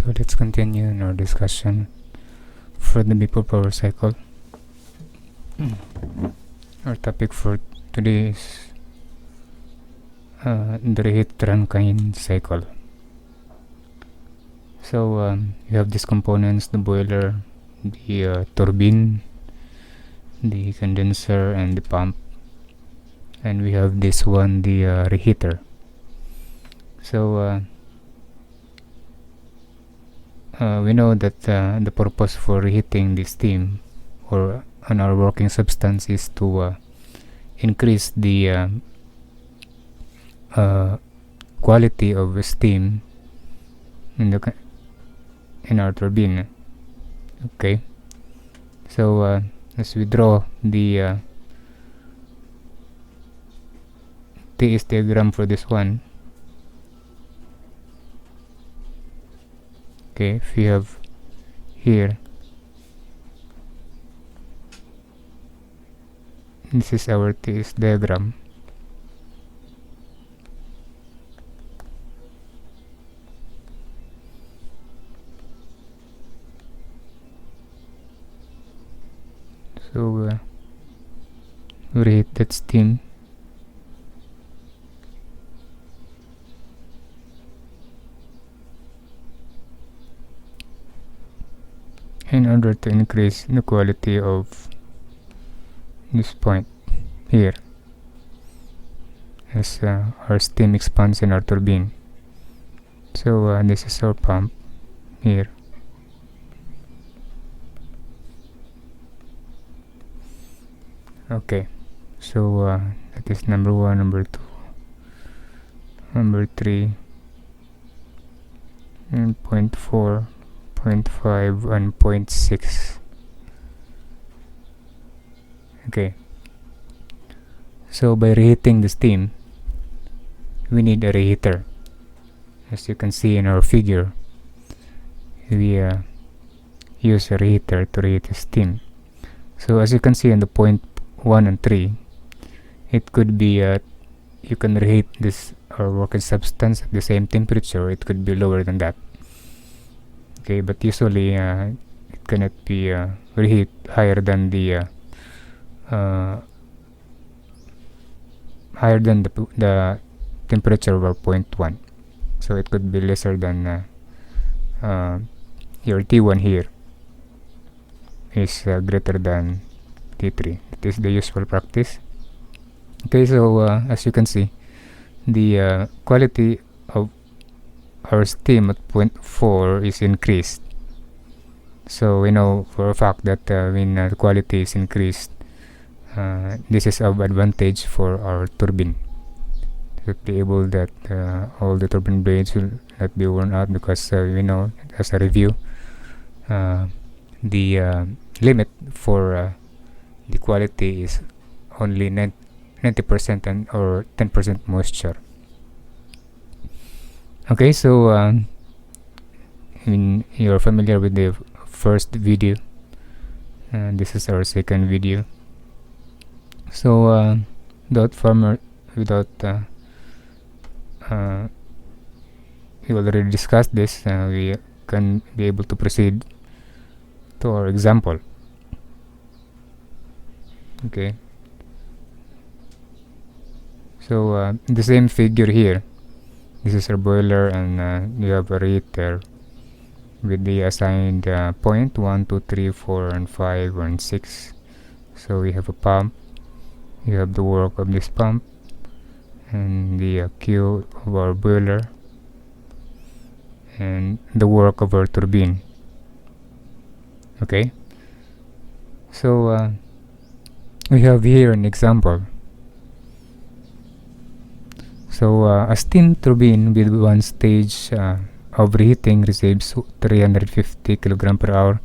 So let's continue in our discussion for the Vapor Power Cycle. Our topic for today is the Reheat Rankine Cycle. So you have these components: the boiler, the turbine, the condenser, and the pump. And we have this one, the reheater. So we know that the purpose for reheating the steam or on our working substance is to increase the quality of steam in our turbine. Okay, so as we draw the TS diagram for this one. Okay, if we have here, this is our TS diagram. So we reheat that steam. In order to increase the quality of this point here, as our steam expands in our turbine. So this is our pump here. Okay, so that is number 1, number 2, number 3, and 0.4, 0.5, and 0.6. Okay, so by reheating the steam, we need a reheater. As you can see in our figure, we use a reheater to reheat the steam. So as you can see in the point 1 and 3, it could be you can reheat this or working substance at the same temperature. It could be lower than that. Okay, but usually it cannot be reheat higher than the temperature of our point 1. So it could be lesser than your T1 here is greater than T3. It is the usual practice. Okay, so as you can see, the quality of our steam at point 4 is increased. So we know for a fact that when the quality is increased, this is of advantage for our turbine. To be able that all the turbine blades will not be worn out, because we know, as a review, the limit for the quality is only 90% and or 10% moisture. Okay, so you're familiar with the first video, and this is our second video. So we already discussed this. We can be able to proceed to our example. Okay, so the same figure here, this is our boiler, and you have a reheater with the assigned point 1, 2, 3, 4, and 5, and 6. So we have a pump. You have the work of this pump and the Q of our boiler and the work of our turbine. Okay, so we have here an example. So a steam turbine with one stage of reheating receives 350 kg per hour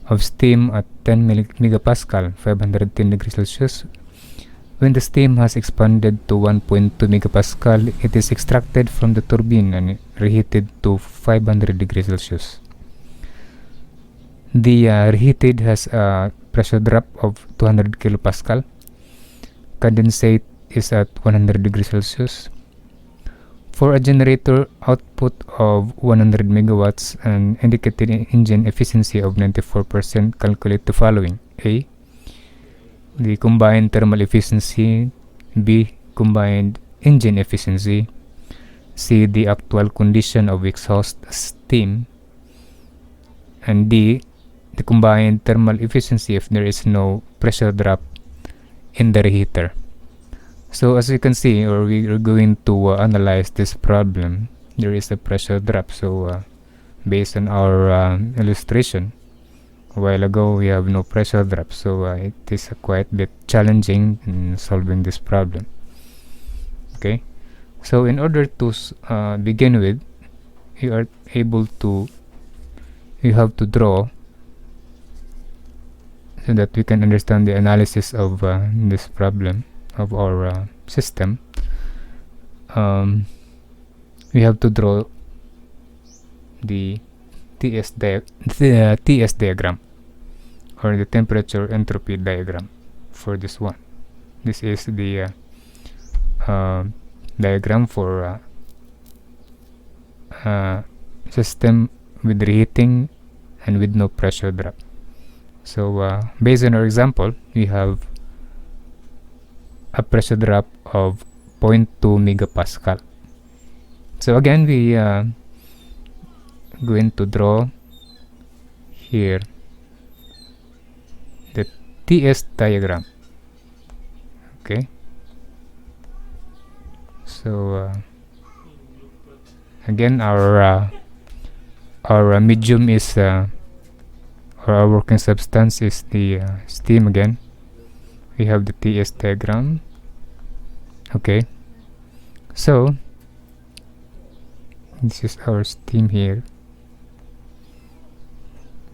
of steam at 10 megapascal, 510 degrees Celsius. When the steam has expanded to 1.2 megapascal, it is extracted from the turbine and reheated to 500 degrees Celsius. The reheated has a pressure drop of 200 kilopascal. Condensate is at 100 degrees Celsius. For a generator output of 100 megawatts and indicated engine efficiency of 94%, calculate the following: A. The combined thermal efficiency. B. Combined engine efficiency. C. The actual condition of exhaust steam. And D. The combined thermal efficiency if there is no pressure drop in the reheater. So as you can see, or we are going to analyze this problem, there is a pressure drop. So based on our illustration a while ago, we have no pressure drop, so it is quite a bit challenging in solving this problem. Okay, so in order to begin with, you have to draw so that we can understand the analysis of this problem of our system. We have to draw the TS diagram, or the temperature entropy diagram for this one. This is the diagram for system with reheating and with no pressure drop. So based on our example, we have a pressure drop of 0.2 megapascal. So again, we going to draw here the TS diagram. Okay, so again, our medium is or our working substance is the steam. Again, we have the TS diagram. Okay, so this is our steam here.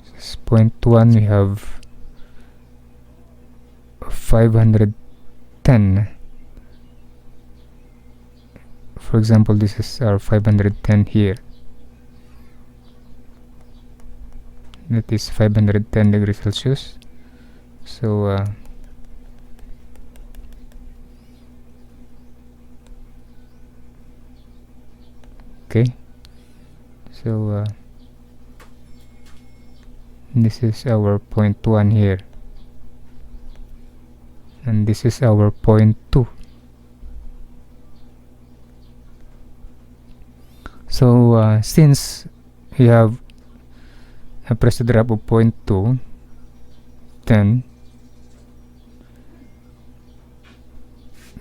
This is 0.1. We have 510. For example, this is our 510 here. That is 510 degrees Celsius. So okay, so this is our 0.1 here, and this is our 0.2. So since we have a pressure drop of 0.2, then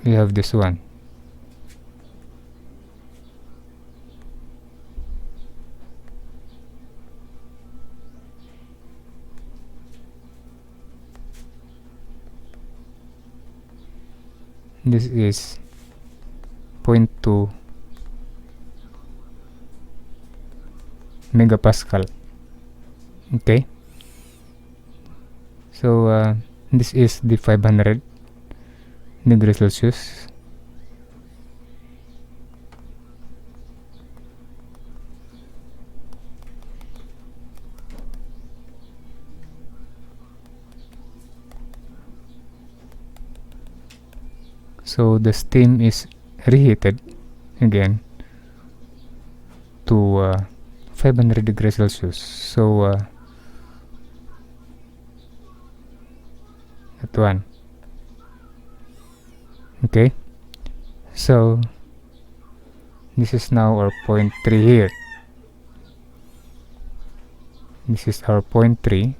we have this one. This is 0.2 megapascal. Okay, so this is the 500 degrees Celsius. So the steam is reheated again to 500 degrees Celsius. So that one. Okay, so this is now our 0.3 here. This is our 0.3,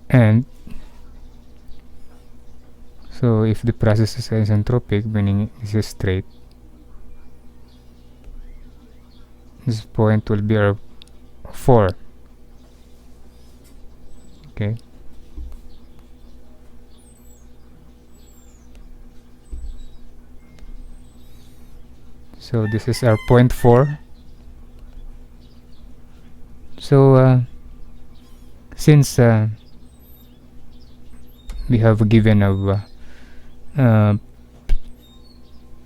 and so if the process is isentropic, meaning this is straight, this point will be our 4. Okay, so this is our 0.4. So since we have given of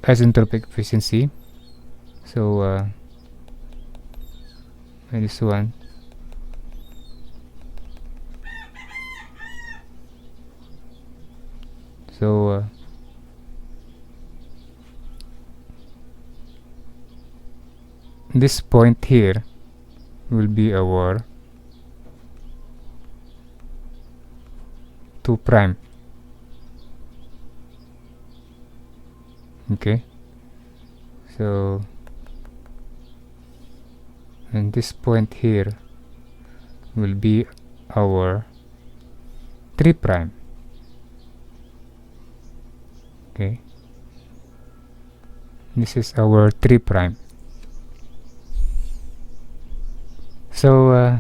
isentropic efficiency, so this one, so this point here will be our 2 prime. Okay, so and this point here will be our 3 prime. Okay, this is our 3 prime. So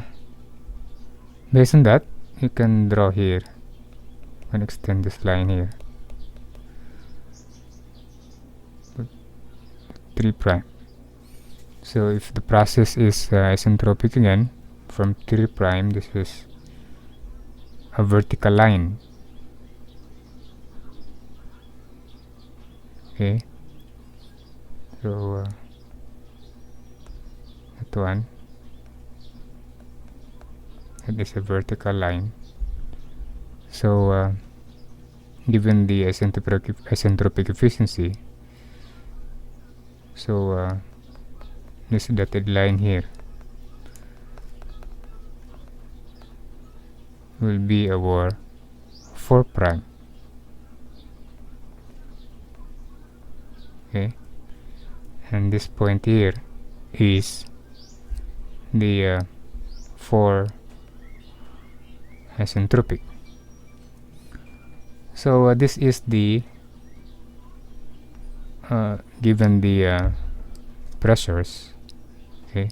based on that, you can draw here and extend this line here, 3 prime. So if the process is isentropic again, from 3 prime, this is a vertical line. Okay, so that one, it is a vertical line. So given the isentropic efficiency, so this dotted line here will be our 4 prime. Okay, and this point here is the 4 isentropic. So this is the given the pressures. Okay,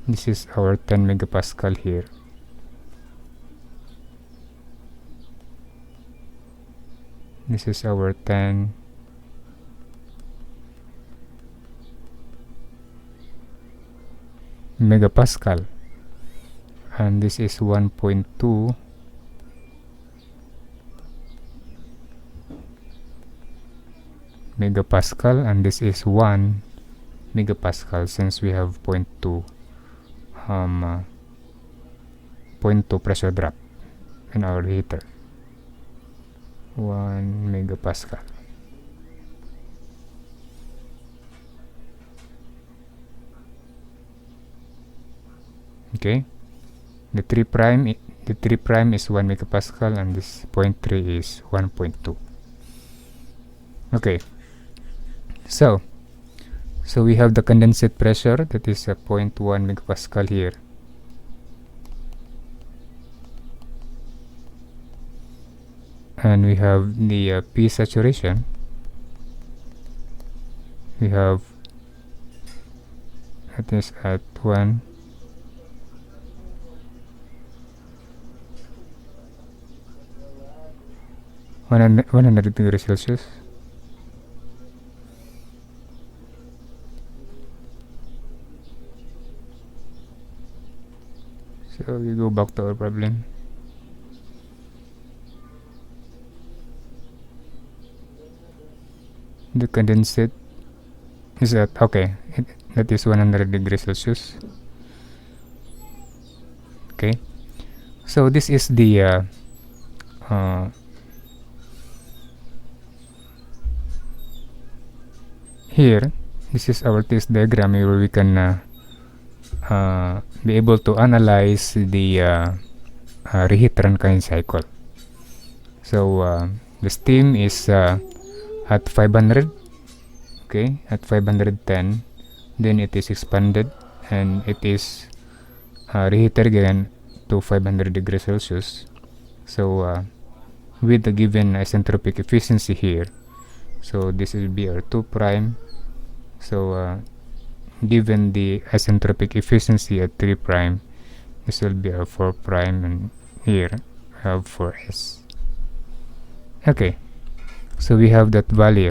this is our 10 megapascal here. This is our 10 megapascal, and this is 1.2 megapascal, and this is 1 megapascal, since we have 0.2 pressure drop in our heater. 1 megapascal. Okay, the 3 prime is 1 megapascal, and this 0.3 is 1.2. Okay, so we have the condensate pressure, that is 0.1 megapascal here. And we have the P saturation. We have, that is at 100 degrees Celsius. So we go back to our problem. The condensate is at, okay, that is 100 degrees Celsius. Okay, so this is the here, this is our test diagram where we can be able to analyze the reheat Rankine cycle. So the steam is at 500, okay, at 510, then it is expanded and it is reheated again to 500 degrees Celsius. So with the given isentropic efficiency here, so this will be our 2 prime. So given the isentropic efficiency at 3 prime, this will be our 4 prime, and here we have 4s. Okay, so we have that value.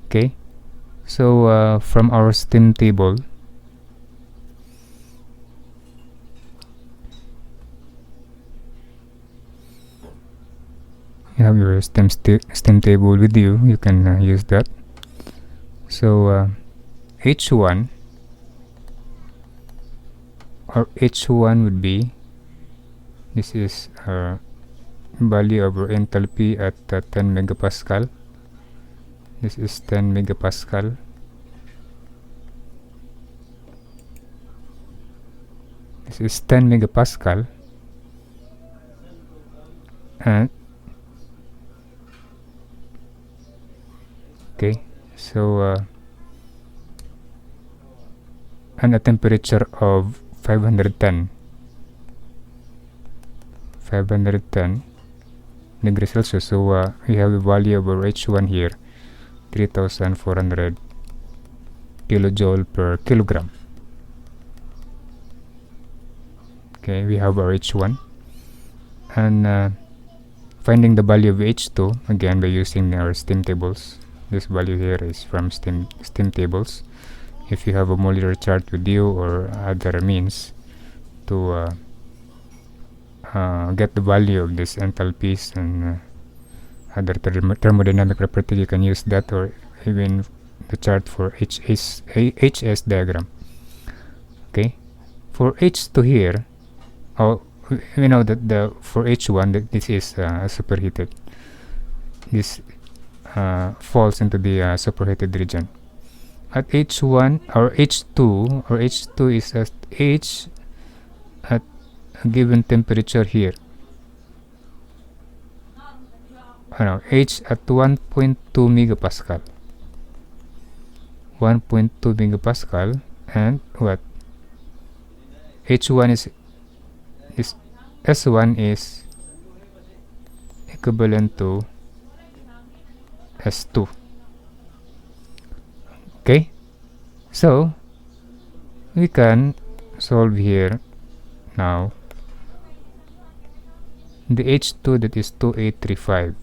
Okay, so from our steam table, you have your steam table with you, you can use that. So H1 or H1 would be, this is our value of our enthalpy at 10 megapascal. This is 10 megapascal. This is 10 megapascal, and okay, so and a temperature of 510 degrees Celsius. So we have the value of our H1 here, 3400 kilojoule per kilogram. Okay, we have our H1, and finding the value of H2 again by using our steam tables. This value here is from steam tables. If you have a molecular chart with you or other means to get the value of these enthalpies and other thermodynamic property, you can use that, or even the chart for HS diagram. Okay, for H2 here, we know that for H1 that this is superheated. This falls into the superheated region. At H1 or H2 is at H at a given temperature here. H at 1.2 megapascal. 1.2 megapascal, and what? H1 is S1 is equivalent to S2. Okay, so we can solve here now the H2, that is 2835.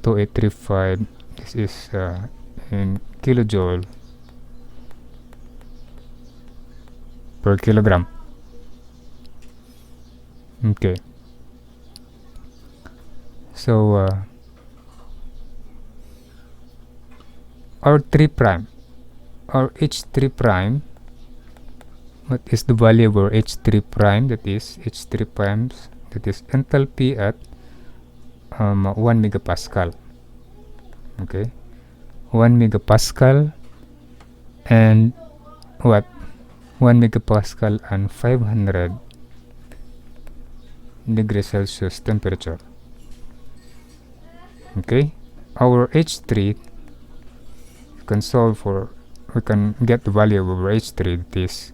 2835, this is in kilojoule per kilogram. Okay, so our 3 prime, our H3 prime, what is the value of our H3 prime? That is H3 primes, that is enthalpy at 1 megapascal. Okay, 1 megapascal, and what? 1 megapascal and 500 degrees Celsius temperature. Okay, our H3, we can get the value of our H3, that is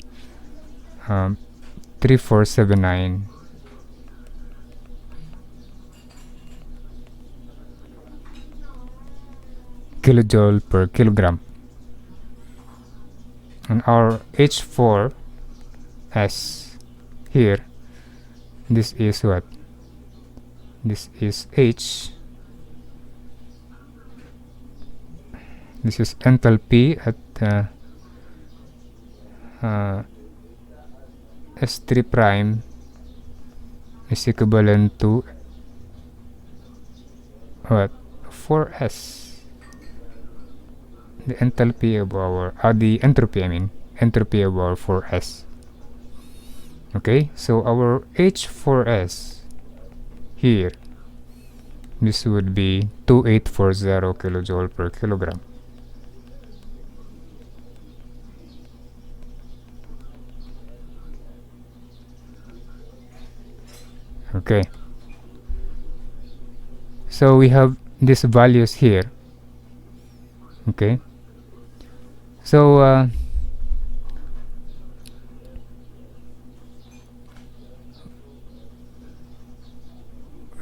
3479 kilojoule per kilogram. And our H4S here, this is what? This is H. This is enthalpy at S3 prime is equivalent to what? 4S. The enthalpy of our the entropy, entropy of our 4S. Okay, so our H4S here, this would be 2840 kilojoule per kilogram. Okay, so we have these values here. Okay, so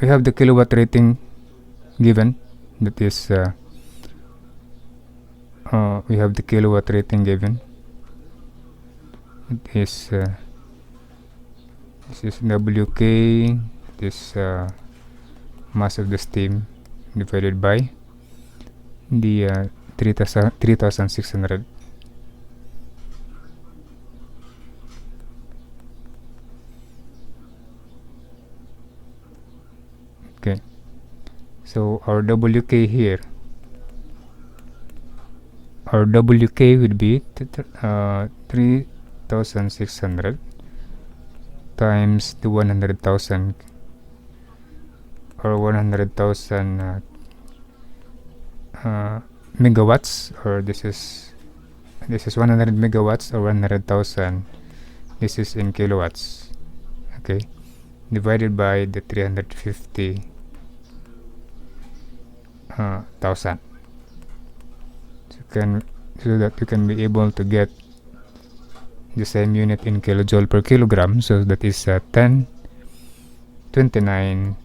we have the kilowatt rating given, that is we have the kilowatt rating given. It is this is WK, this mass of the steam divided by the 3600. Okay, so our WK here, our WK would be 3600 times the 100,000 or 100,000 megawatts, or this is This is 100 megawatts or 100,000. This is in kilowatts. Okay, divided by the 350,000. So that you can be able to get the same unit in kilojoule per kilogram. So that is 1029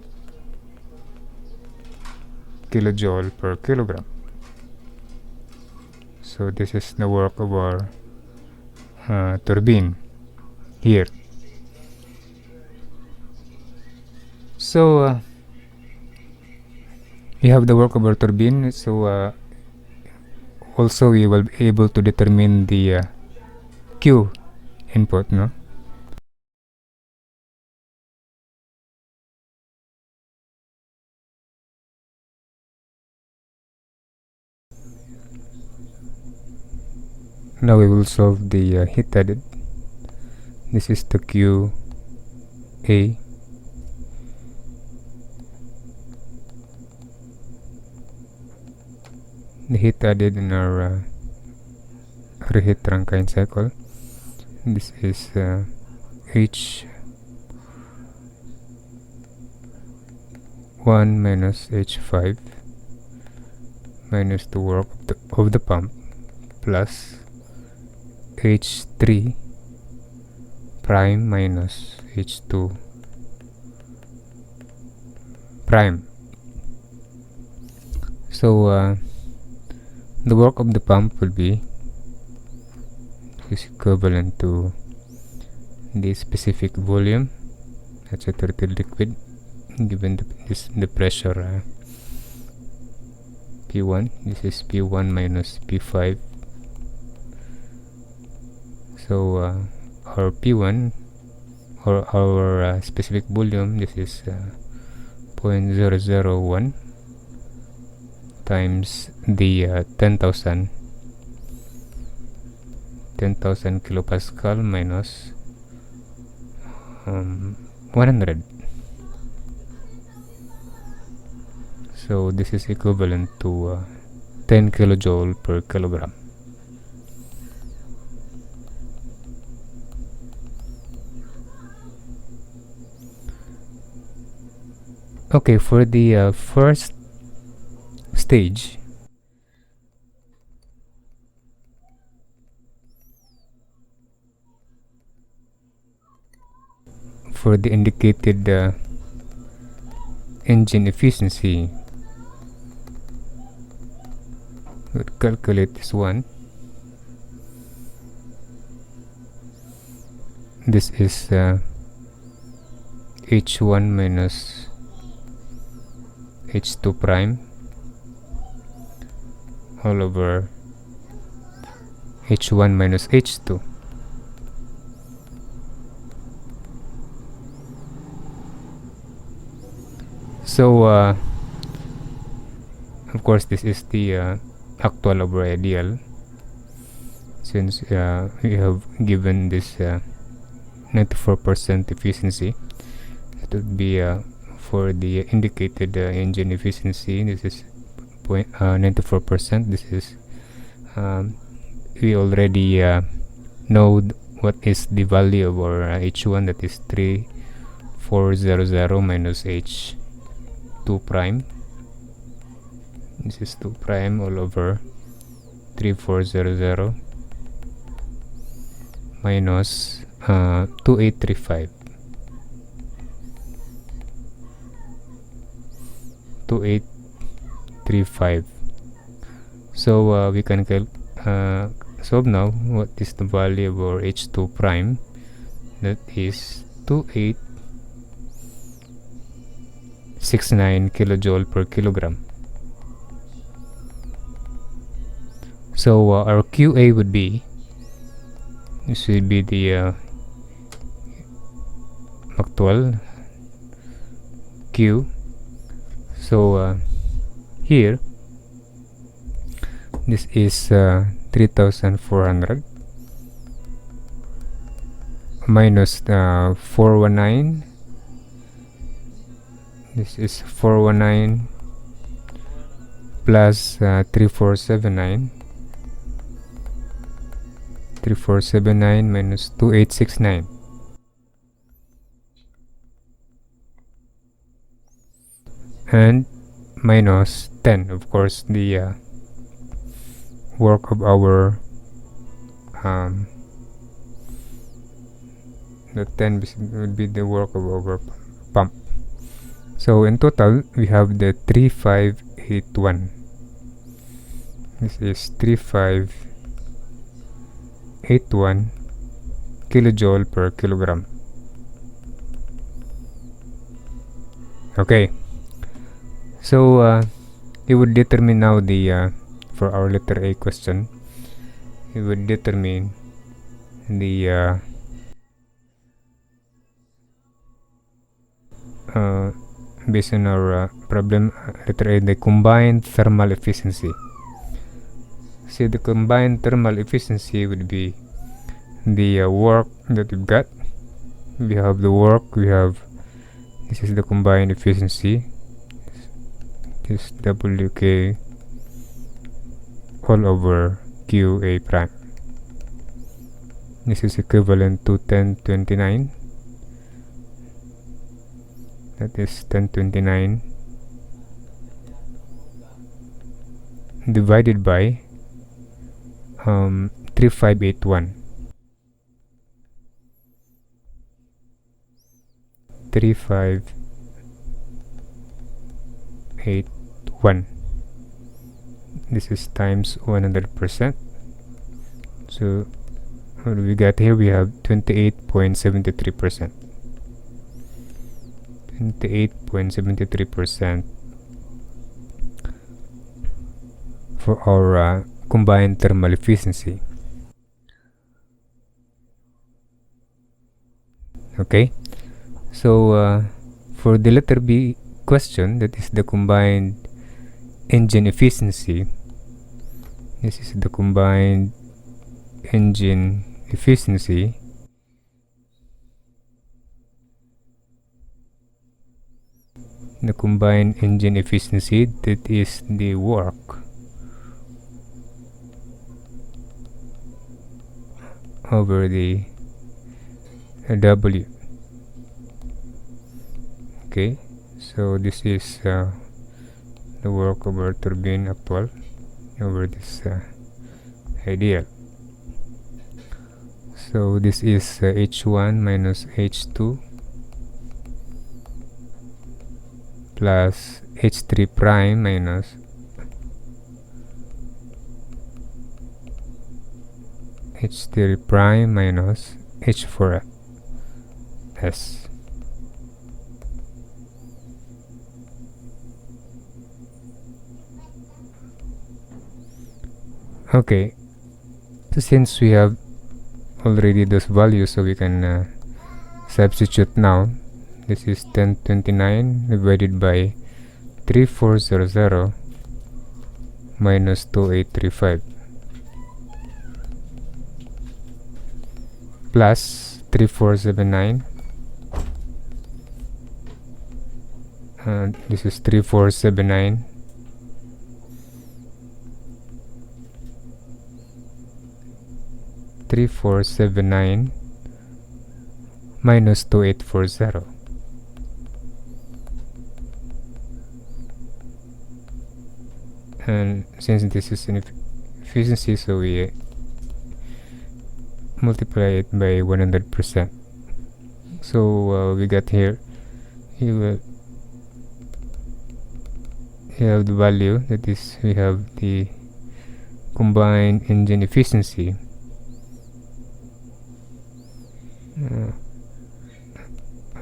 kilojoule per kilogram. So this is the work of our turbine here. So we have the work of our turbine. So also we will be able to determine the Q input, no? Now we will solve the heat added. This is the QA. The heat added in our Reheat Rankine cycle. This is H1 minus H5 minus the work of the pump plus H3 prime minus H2 prime. So the work of the pump will be is equivalent to the specific volume, that's a turtle liquid, given the pressure P1. This is P1 minus P5. So our P1 or our specific volume, this is 0.001 times the 10,000 kilopascal minus 100. So this is equivalent to 10 kilojoule per kilogram. Okay, for the first stage, for the indicated engine efficiency, we'll calculate this one. This is H1 minus H2 prime all over H1 minus H2. So of course this is the actual over ideal, since we have given this 94% efficiency. It would be for the indicated engine efficiency, this is 94%. This is we already know what is the value of our H1, that is 3400 minus H2 prime. This is 2 prime all over 3400 minus 2835. 2835. So we can solve now what is the value of our H2 prime. That is 2869 kilojoule per kilogram. So our QA would be, this would be the actual Q. So here this is 3400 minus 419. This is 419 plus 3479 3479 minus 2869. And minus 10, of course, the work of our the 10 would be the work of our pump. So in total we have the 3581. This is 3581 kilojoule per kilogram. Okay, so it would determine now the for our letter A question, it would determine the based on our problem letter A, the combined thermal efficiency. See, the combined thermal efficiency would be the work that we've got. We have the work, we have, this is the combined efficiency, this WK all over QA prime. This is equivalent to 1029. That is 1029 divided by 3581. 3581. This is times 100%. So what do we got here? We have 28.73%. 28.73% for our combined thermal efficiency. Okay, so for the letter B question, that is the combined engine efficiency. This is the combined engine efficiency. The combined engine efficiency, that is the work over the W. Okay, so this is the work over turbine actual over this ideal. So this is H1 minus H2 plus H3 prime minus H3 prime minus H4s. Okay, so since we have already those values, so we can substitute now. This is 1029 divided by 3400 minus 2835 plus 3479, and this is 3479 3479 minus 2840. And since this is an efficiency, so we multiply it by 100%. So we got here, you have the value, that is, we have the combined engine efficiency.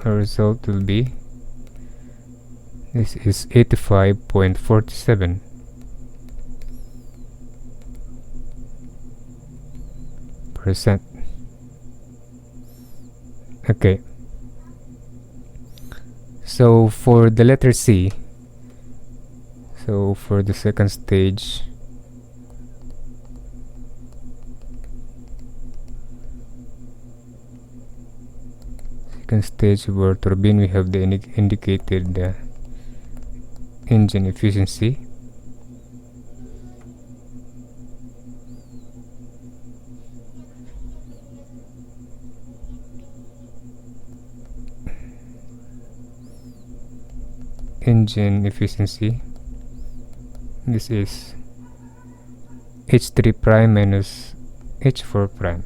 Our result will be, this is 85.47%. Okay, so for the letter C, so for the second stage, of our turbine, we have the indicated engine efficiency. engine efficiency. This is H3 prime minus H4 prime.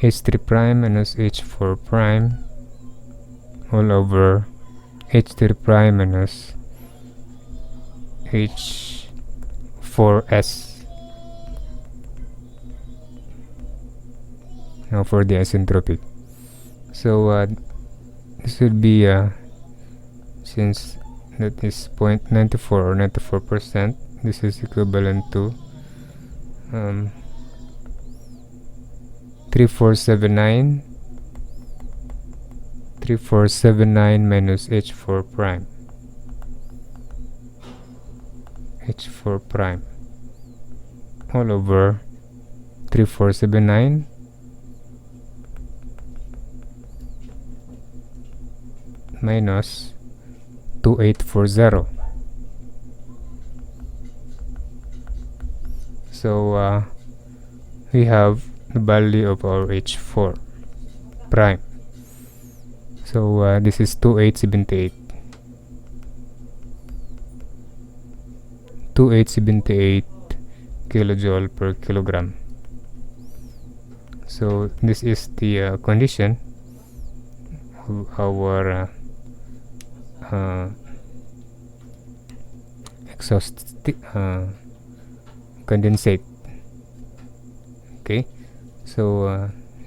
H3 prime minus H4 prime all over H3 prime minus H4s. Now for the isentropic. So this would be since that is 0.94 or 94%, this is equivalent to 3479 minus H4 prime all over 3479 minus 2840. So we have the value of our H4 prime. So this is 2878 kilojoule per kilogram. So this is the condition of our exhaust condensate. Okay, so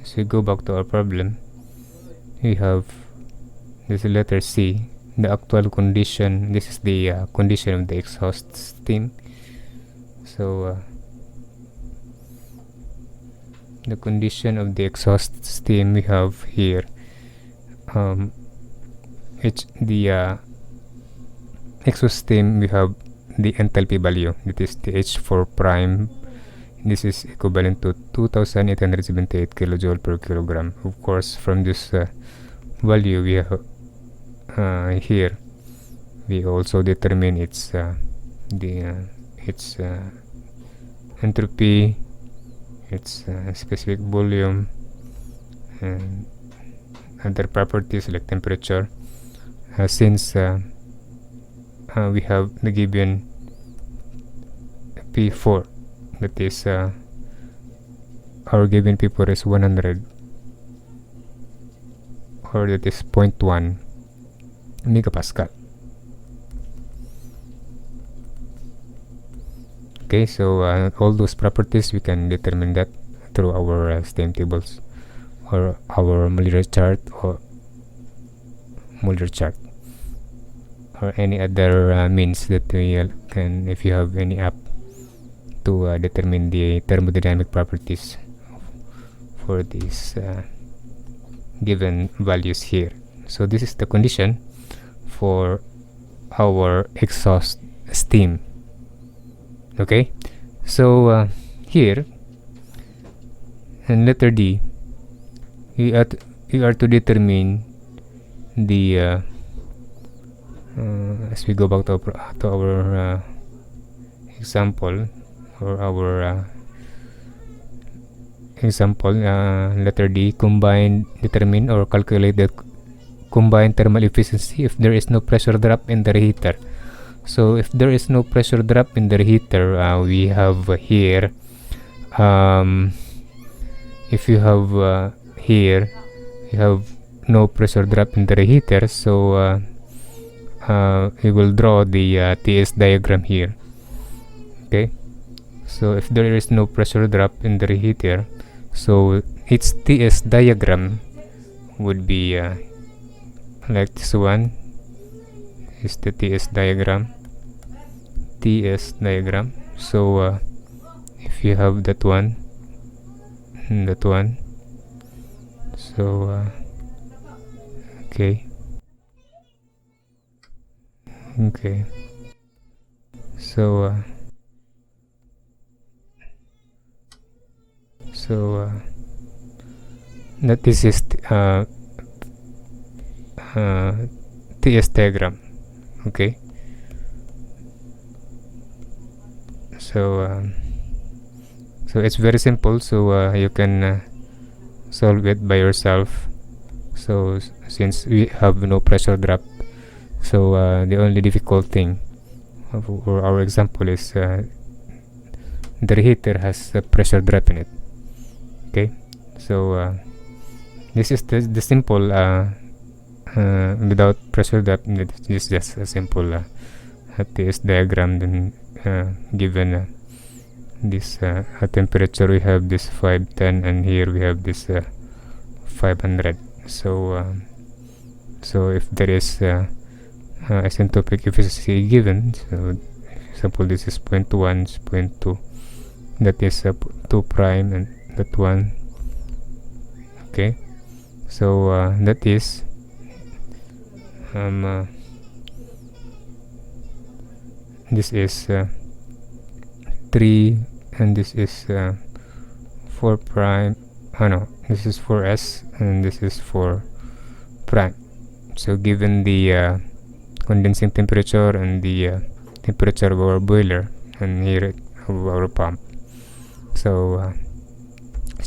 as we go back to our problem, we have this letter C, the actual condition. This is the condition of the exhaust steam. So the condition of the exhaust steam we have here, the exhaust steam, we have the enthalpy value, that is the H4 prime. This is equivalent to 2878 kilojoule per kilogram. Of course, from this value we have here, we also determine its entropy, its specific volume, and other properties like temperature. Since we have the given P4, that is our given P4 is 100, or that is 0.1 megapascal. Okay, so all those properties we can determine that through our steam tables or our molecular chart or any other means that we can, if you have any app to determine the thermodynamic properties for these given values here. So this is the condition for our exhaust steam. Okay, so here in letter D, we are to determine the as we go back to our example, or our example, letter D, determine or calculate the combined thermal efficiency if there is no pressure drop in the reheater. So if there is no pressure drop in the reheater, we have here, if you have here, you have no pressure drop in the reheater, so we will draw the TS diagram here. Okay, so if there is no pressure drop in the reheater, so its TS diagram would be like this one. Is the TS diagram. So if you have that one and that one, so okay, so that this is TS diagram. Okay, so it's very simple, so you can solve it by yourself. So since we have no pressure drop, so the only difficult thing for our example is the reheater has a pressure drop in it. Okay, so this is the simple without pressure drop. This is just a simple TS diagram. Then given this temperature, we have this 510, and here we have this 500. So so if there is asymptotic efficiency given, so example this is 0.1, 0.2, that is 2 prime, and that one. Okay, so that is this is 3, and this is 4 prime. Oh no, this is 4s, and this is 4 prime. So given the condensing temperature and the temperature of our boiler, and here of our pump, so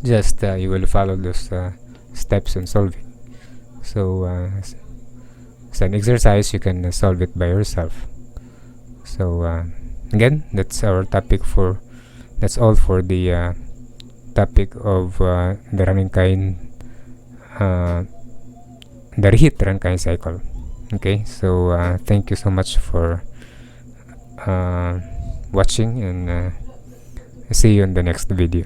just you will follow those steps and solve it. So as an exercise, you can solve it by yourself. So again, that's our topic for that's all for the topic of the Reheat Rankine cycle. Okay, so thank you so much for watching, and see you in the next video.